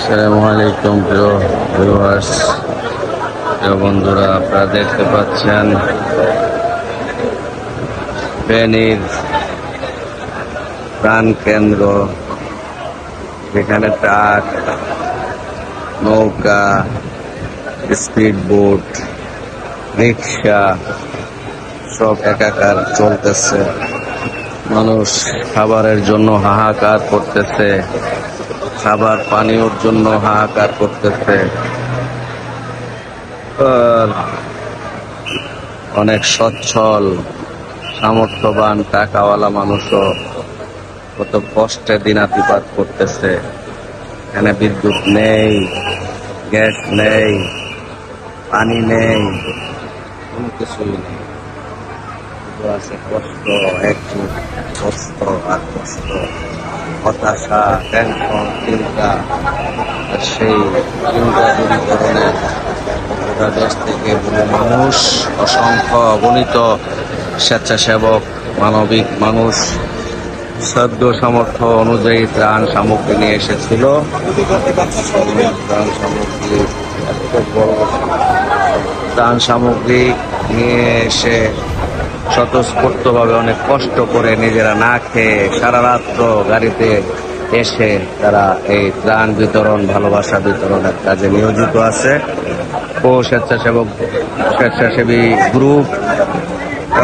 আসসালামু আলাইকুম প্রিয় ভিউয়ার্স, প্রিয় বন্ধুরা, আপনারা দেখতে পাচ্ছেন ফেনীর প্রাণ কেন্দ্র, যেখানে ট্রাক, নৌকা, স্পিড বোট, রিক্সা সব একাকার চলতেছে। মানুষ খাবারের জন্য হাহাকার করতেছে, খাবার পানীয়র জন্য হাহাকার করতেছে। আর অনেক সচ্ছল সামর্থ্যবান টাকাওয়ালা মানুষও কত কষ্টে দিনাতিপাত করতেছে। এখানে বিদ্যুৎ নেই, গ্যাস নেই, পানি নেই, কোনো কিছুই নেই। আছে কষ্ট, একটু কষ্ট আর কষ্ট, হতাশা, টেনশন, চিন্তা। আর সেই চিন্তা দূরীকরণের দেশ থেকে বহু মানুষ, অসংখ্য অগণিত স্বেচ্ছাসেবক, মানবিক মানুষ সাধ্য সামর্থ্য অনুযায়ী ত্রাণ সামগ্রী নিয়ে এসেছিল। ত্রাণ সামগ্রী এত বড় ত্রাণ সামগ্রী নিয়ে এসে স্বতঃস্ফূর্তভাবে অনেক কষ্ট করে নিজেরা না খেয়ে সারা রাত্র গাড়িতে এসে তারা এই ত্রাণ বিতরণ, ভালোবাসা বিতরণের কাজে নিয়োজিত আছে। ও স্বেচ্ছাসেবী গ্রুপ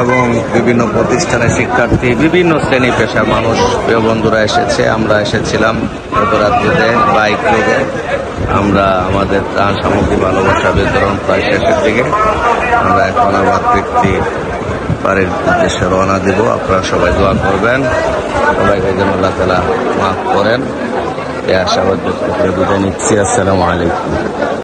এবং বিভিন্ন প্রতিষ্ঠানের শিক্ষার্থী, বিভিন্ন শ্রেণী পেশার মানুষ, প্রিয় বন্ধুরা এসেছে। আমরা এসেছিলাম গতরাত্রিতে বাইক যোগে। আমরা আমাদের ত্রাণ সামগ্রী, ভালোবাসা বিতরণ প্রায় শেষের দিকে। আমরা এখন আবার ফিরতি বাড়ির উদ্দেশ্যে রওনা দিব। আপনারা সবাই দোয়া করবেন, সবাইকে যেন আল্লাহ তাআলা মাফ করেন। এই আশাবাদ ব্যক্ত করে বিদায় নিচ্ছি। আসসালামু আলাইকুম।